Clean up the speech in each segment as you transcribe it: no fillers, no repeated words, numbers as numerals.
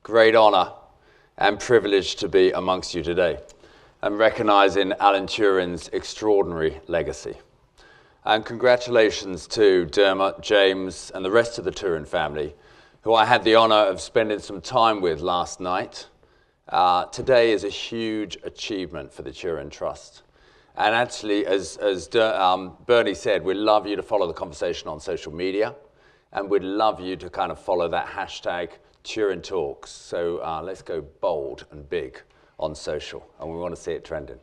great honor and privilege to be amongst you today and recognizing Alan Turing's extraordinary legacy. And congratulations to Dermot, James, and the rest of the Turing family, who I had the honor of spending some time with last night. Today is a huge achievement for the Turing Trust. And actually, as Bernie said, we'd love you to follow the conversation on social media, and we'd love you to kind of follow that hashtag Turing Talks. So let's go bold and big on social, and we want to see it trending.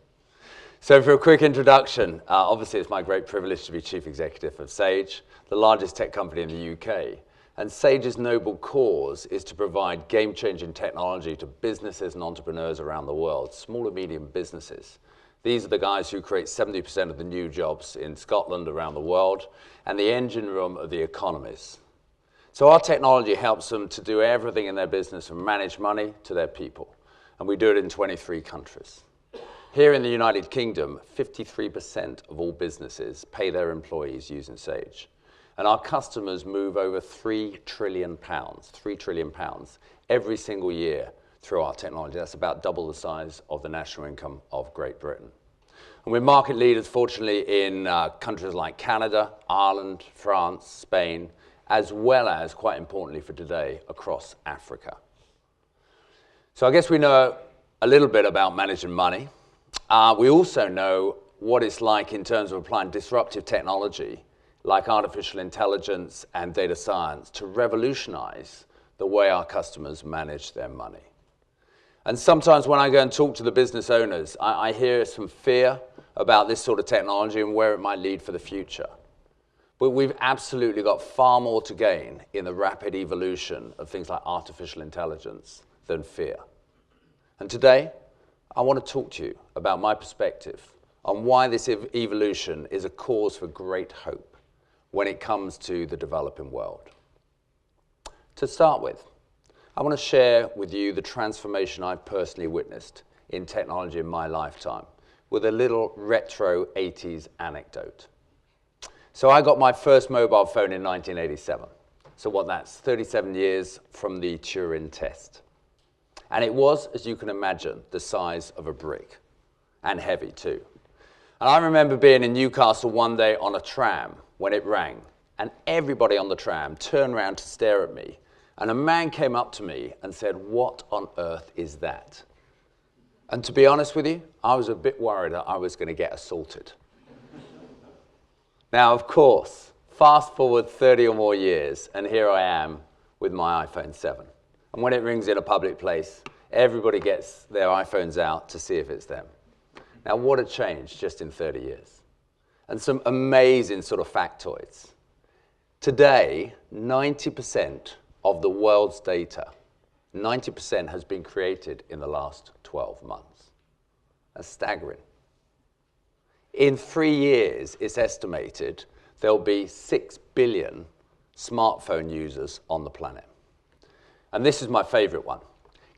So for a quick introduction, obviously it's my great privilege to be Chief Executive of Sage, the largest tech company in the UK. And Sage's noble cause is to provide game-changing technology to businesses and entrepreneurs around the world, small and medium businesses. These are the guys who create 70% of the new jobs in Scotland around the world and the engine room of the economies. So our technology helps them to do everything in their business from manage money to their people. And we do it in 23 countries. Here in the United Kingdom, 53% of all businesses pay their employees using Sage. And our customers move over £3 trillion every single year through our technology. That's about double the size of the national income of Great Britain. And we're market leaders, fortunately, in countries like Canada, Ireland, France, Spain, as well as, quite importantly for today, across Africa. So I guess we know a little bit about managing money. We also know what it's like in terms of applying disruptive technology like artificial intelligence and data science to revolutionize the way our customers manage their money. And sometimes when I go and talk to the business owners, I hear some fear about this sort of technology and where it might lead for the future. But we've absolutely got far more to gain in the rapid evolution of things like artificial intelligence than fear. And today, I want to talk to you about my perspective on why this evolution is a cause for great hope when it comes to the developing world. To start with, I want to share with you the transformation I've personally witnessed in technology in my lifetime with a little retro 80s anecdote. So I got my first mobile phone in 1987. So that's 37 years from the Turing test. And it was, as you can imagine, the size of a brick, and heavy too. And I remember being in Newcastle one day on a tram when it rang, and everybody on the tram turned around to stare at me, and a man came up to me and said, "What on earth is that?" And to be honest with you, I was a bit worried that I was going to get assaulted. Now, of course, fast forward 30 or more years, and here I am with my iPhone 7. And when it rings in a public place, everybody gets their iPhones out to see if it's them. Now, what a change just in 30 years. And some amazing sort of factoids. Today, 90% of the world's data, 90% has been created in the last 12 months. That's staggering. In 3 years, it's estimated there'll be 6 billion smartphone users on the planet. And this is my favorite one.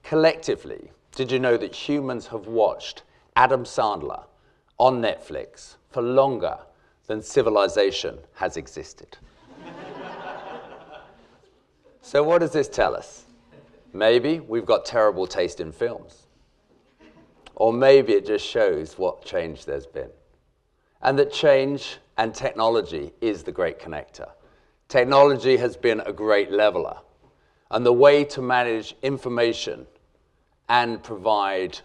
Collectively, did you know that humans have watched Adam Sandler on Netflix for longer than civilization has existed? So what does this tell us? Maybe we've got terrible taste in films. Or maybe it just shows what change there's been. And that change and technology is the great connector. Technology has been a great leveler. And the way to manage information and provide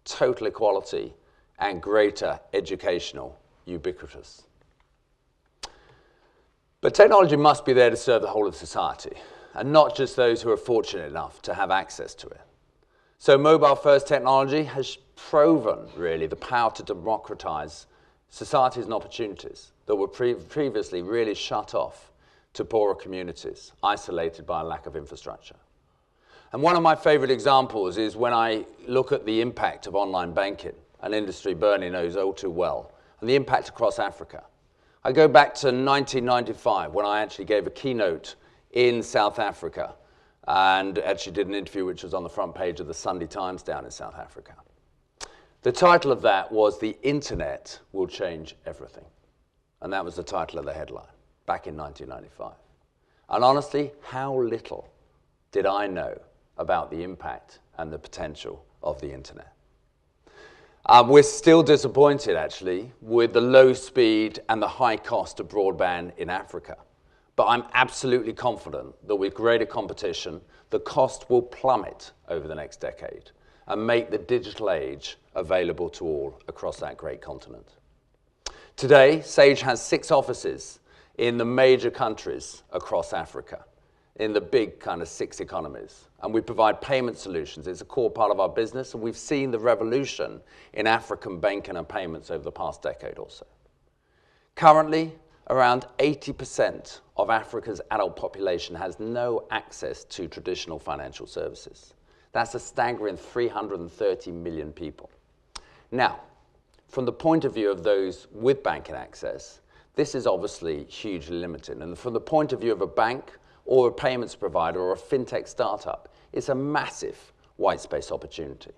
total equality and greater educational ubiquitous. But technology must be there to serve the whole of society, and not just those who are fortunate enough to have access to it. So mobile-first technology has proven, really, the power to democratize societies and opportunities that were previously really shut off to poorer communities, isolated by a lack of infrastructure. And one of my favorite examples is when I look at the impact of online banking, an industry Bernie knows all too well, and the impact across Africa. I go back to 1995 when I actually gave a keynote in South Africa and actually did an interview which was on the front page of the Sunday Times down in South Africa. The title of that was "The Internet Will Change Everything." And that was the title of the headline back in 1995. And honestly, how little did I know about the impact and the potential of the internet. We're still disappointed, actually, with the low speed and the high cost of broadband in Africa. But I'm absolutely confident that with greater competition, the cost will plummet over the next decade and make the digital age available to all across that great continent. Today, Sage has 6 offices in the major countries across Africa, in the big kind of 6 economies. And we provide payment solutions. It's a core part of our business, and we've seen the revolution in African banking and payments over the past decade or so. Currently, around 80% of Africa's adult population has no access to traditional financial services. That's a staggering 330 million people. Now, from the point of view of those with banking access, this is obviously hugely limited. And from the point of view of a bank or a payments provider or a fintech startup, it's a massive white space opportunity.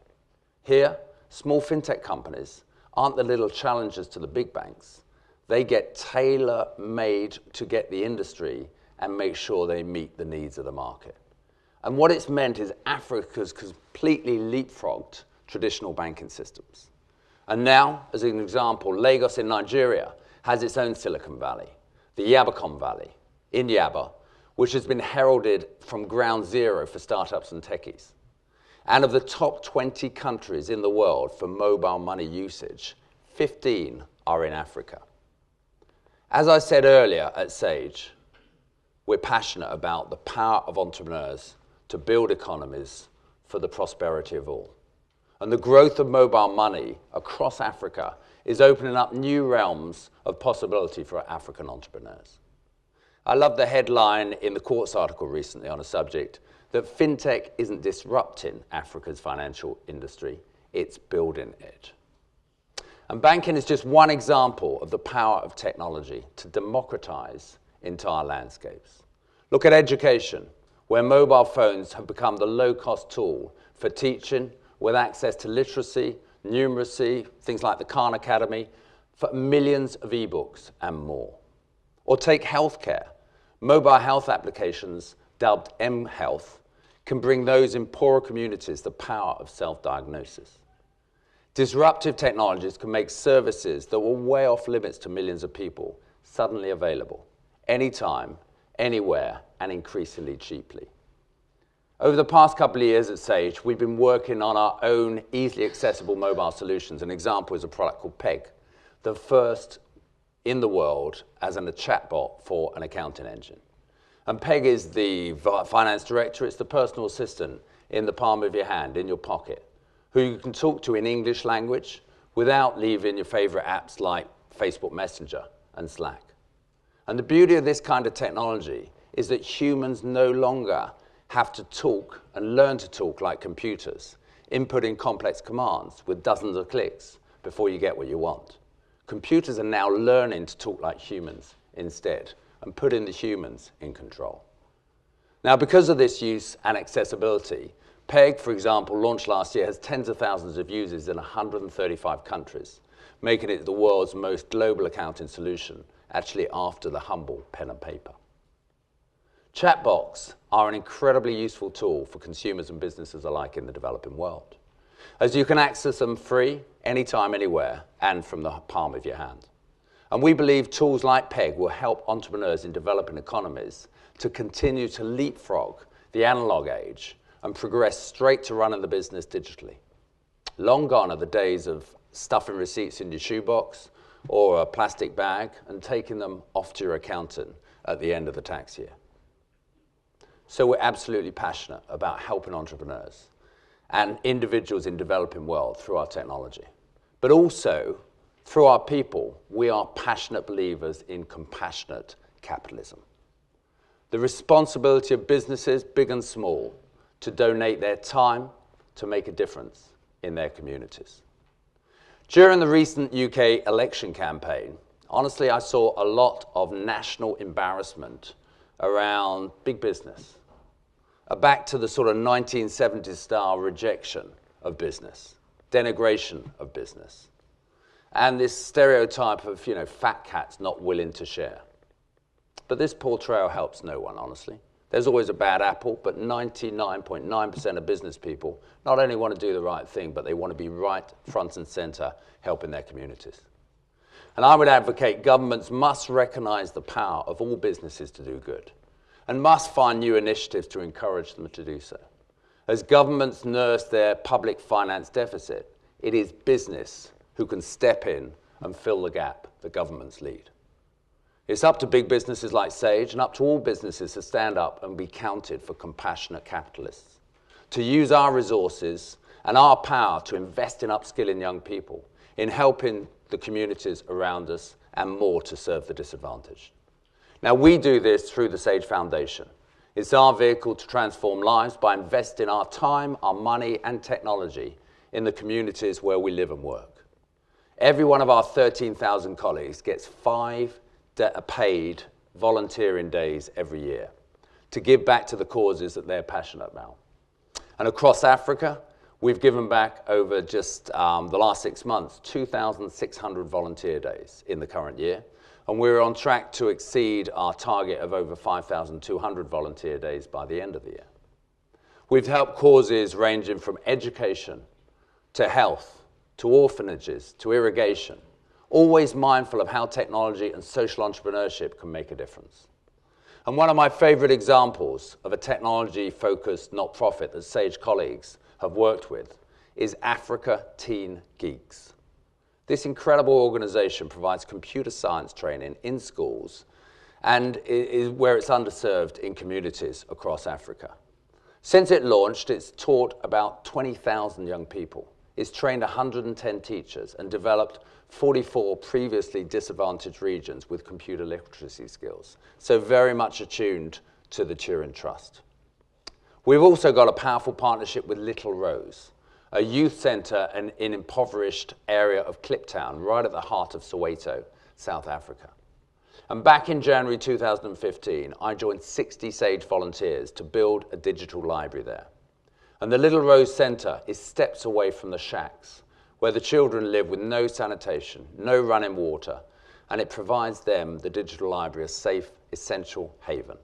Here, small fintech companies aren't the little challengers to the big banks. They get tailor-made to get the industry and make sure they meet the needs of the market. And what it's meant is Africa's completely leapfrogged traditional banking systems. And now, as an example, Lagos in Nigeria has its own Silicon Valley, the Yabacon Valley in Yaba, which has been heralded from ground zero for startups and techies. And of the top 20 countries in the world for mobile money usage, 15 are in Africa. As I said earlier at Sage, we're passionate about the power of entrepreneurs to build economies for the prosperity of all. And the growth of mobile money across Africa is opening up new realms of possibility for African entrepreneurs. I love the headline in the Quartz article recently on a subject that fintech isn't disrupting Africa's financial industry, it's building it. And banking is just one example of the power of technology to democratize entire landscapes. Look at education, where mobile phones have become the low-cost tool for teaching with access to literacy, numeracy, things like the Khan Academy, for millions of ebooks and more. Or take healthcare. Mobile health applications, dubbed mHealth, can bring those in poorer communities the power of self-diagnosis. Disruptive technologies can make services that were way off limits to millions of people suddenly available, anytime, anywhere, and increasingly cheaply. Over the past couple of years at Sage, we've been working on our own easily accessible mobile solutions. An example is a product called Peg, the first in the world as a chatbot for an accounting engine. And Peg is the finance director. It's the personal assistant in the palm of your hand, in your pocket, who you can talk to in English language without leaving your favorite apps like Facebook Messenger and Slack. And the beauty of this kind of technology is that humans no longer have to talk and learn to talk like computers, inputting complex commands with dozens of clicks before you get what you want. Computers are now learning to talk like humans instead and putting the humans in control. Now, because of this use and accessibility, Peg, for example, launched last year, has tens of thousands of users in 135 countries, making it the world's most global accounting solution, actually after the humble pen and paper. Chatbots are an incredibly useful tool for consumers and businesses alike in the developing world, as you can access them free, anytime, anywhere, and from the palm of your hand. And we believe tools like Peg will help entrepreneurs in developing economies to continue to leapfrog the analog age and progress straight to running the business digitally. Long gone are the days of stuffing receipts in your shoebox or a plastic bag and taking them off to your accountant at the end of the tax year. So we're absolutely passionate about helping entrepreneurs and individuals in developing world through our technology. But also, through our people, we are passionate believers in compassionate capitalism. The responsibility of businesses, big and small, to donate their time to make a difference in their communities. During the recent UK election campaign, honestly, I saw a lot of national embarrassment around big business, back to the sort of 1970s style rejection of business, denigration of business, and this stereotype of, fat cats not willing to share. But this portrayal helps no one, honestly. There's always a bad apple, but 99.9% of business people not only want to do the right thing, but they want to be right front and center helping their communities. And I would advocate governments must recognize the power of all businesses to do good and must find new initiatives to encourage them to do so. As governments nurse their public finance deficit, it is business who can step in and fill the gap that governments lead. It's up to big businesses like Sage and up to all businesses to stand up and be counted for compassionate capitalists, to use our resources and our power to invest in upskilling young people, in helping the communities around us, and more to serve the disadvantaged. Now, we do this through the Sage Foundation. It's our vehicle to transform lives by investing our time, our money, and technology in the communities where we live and work. Every one of our 13,000 colleagues gets 5 paid volunteering days every year to give back to the causes that they're passionate about. And across Africa, we've given back over just the last 6 months, 2,600 volunteer days in the current year. And we're on track to exceed our target of over 5,200 volunteer days by the end of the year. We've helped causes ranging from education to health, to orphanages, to irrigation, always mindful of how technology and social entrepreneurship can make a difference. And one of my favorite examples of a technology-focused not-profit that Sage colleagues have worked with is Africa Teen Geeks. This incredible organization provides computer science training in schools and is where it's underserved in communities across Africa. Since it launched, it's taught about 20,000 young people. It's trained 110 teachers and developed 44 previously disadvantaged regions with computer literacy skills, so very much attuned to the Turing Trust. We've also got a powerful partnership with Little Rose, a youth center in an impoverished area of Kliptown, right at the heart of Soweto, South Africa. And back in January 2015, I joined 60 Sage volunteers to build a digital library there. And the Little Rose Center is steps away from the shacks, where the children live with no sanitation, no running water, and it provides them, the digital library, a safe, essential haven.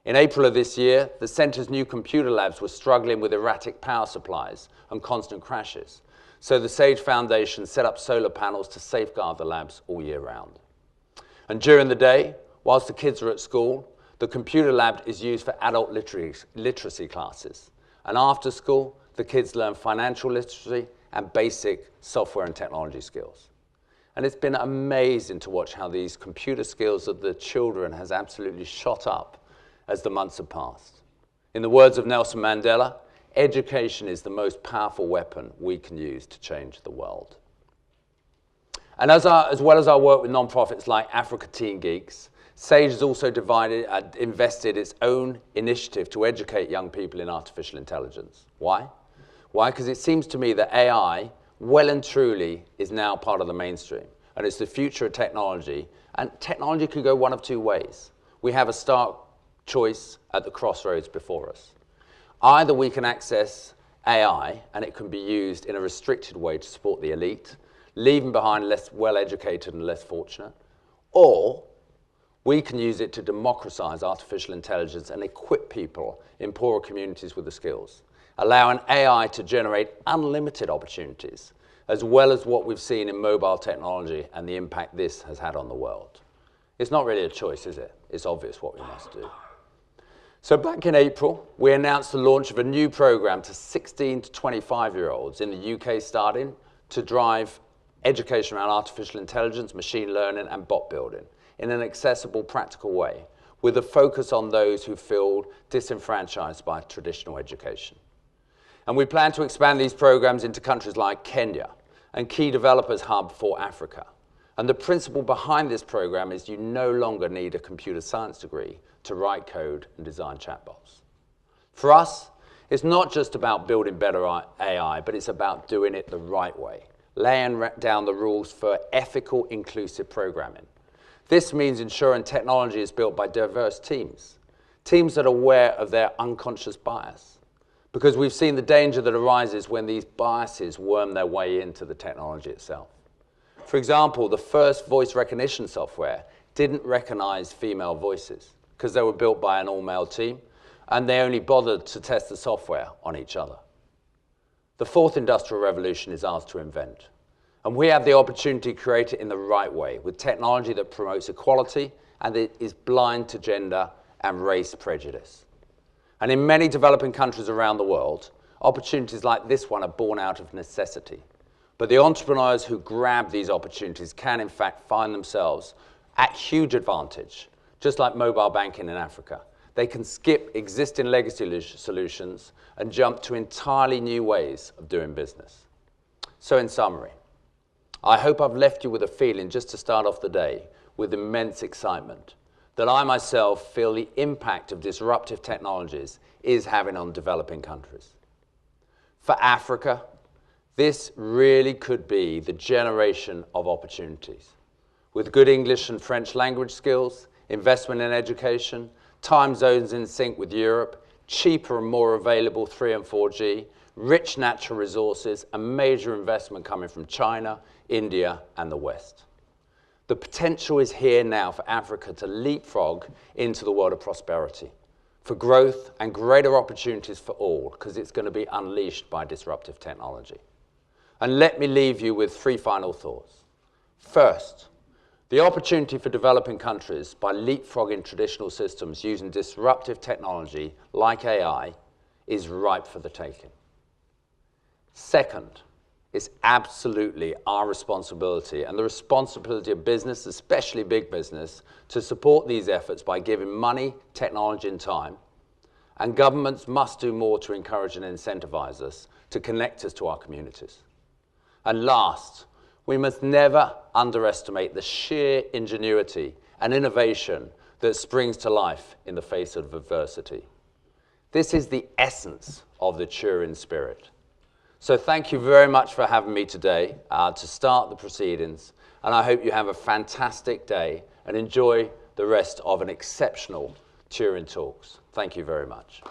In April of this year, the center's new computer labs were struggling with erratic power supplies and constant crashes. So the Sage Foundation set up solar panels to safeguard the labs all year round. And during the day, whilst the kids are at school, the computer lab is used for adult literacy classes. And after school, the kids learn financial literacy and basic software and technology skills. And it's been amazing to watch how these computer skills of the children has absolutely shot up as the months have passed. In the words of Nelson Mandela, education is the most powerful weapon we can use to change the world. And as well as our work with nonprofits like Africa Teen Geeks, Sage has also invested its own initiative to educate young people in artificial intelligence. Why? Why? Because it seems to me that AI, well and truly, is now part of the mainstream. And it's the future of technology. And technology could go one of two ways. We have a stark choice at the crossroads before us. Either we can access AI, and it can be used in a restricted way to support the elite, leaving behind less well-educated and less fortunate, or we can use it to democratize artificial intelligence and equip people in poorer communities with the skills, allowing AI to generate unlimited opportunities, as well as what we've seen in mobile technology and the impact this has had on the world. It's not really a choice, is it? It's obvious what we must do. So back in April, we announced the launch of a new program to 16 to 25-year-olds in the UK starting to drive education around artificial intelligence, machine learning, and bot building in an accessible, practical way, with a focus on those who feel disenfranchised by traditional education. And we plan to expand these programs into countries like Kenya and key developers hub for Africa. And the principle behind this program is you no longer need a computer science degree to write code and design chatbots. For us, it's not just about building better AI, but it's about doing it the right way, laying down the rules for ethical, inclusive programming. This means ensuring technology is built by diverse teams that are aware of their unconscious bias, because we've seen the danger that arises when these biases worm their way into the technology itself. For example, the first voice recognition software didn't recognize female voices because they were built by an all-male team, and they only bothered to test the software on each other. The fourth industrial revolution is ours to invent. And we have the opportunity to create it in the right way, with technology that promotes equality and that is blind to gender and race prejudice. And in many developing countries around the world, opportunities like this one are born out of necessity. But the entrepreneurs who grab these opportunities can, in fact, find themselves at huge advantage, just like mobile banking in Africa. They can skip existing legacy solutions and jump to entirely new ways of doing business. So in summary, I hope I've left you with a feeling, just to start off the day, with immense excitement, that I myself feel the impact of disruptive technologies is having on developing countries. For Africa, this really could be the generation of opportunities. With good English and French language skills, investment in education, time zones in sync with Europe, cheaper and more available 3 and 4G, rich natural resources, and major investment coming from China, India, and the West. The potential is here now for Africa to leapfrog into the world of prosperity, for growth and greater opportunities for all, because it's going to be unleashed by disruptive technology. And let me leave you with 3 final thoughts. First, the opportunity for developing countries by leapfrogging traditional systems using disruptive technology like AI is ripe for the taking. Second, it's absolutely our responsibility and the responsibility of business, especially big business, to support these efforts by giving money, technology, and time. And governments must do more to encourage and incentivize us to connect us to our communities. And last, we must never underestimate the sheer ingenuity and innovation that springs to life in the face of adversity. This is the essence of the Turing spirit. So thank you very much for having me today to start the proceedings, and I hope you have a fantastic day and enjoy the rest of an exceptional Turing Talks. Thank you very much.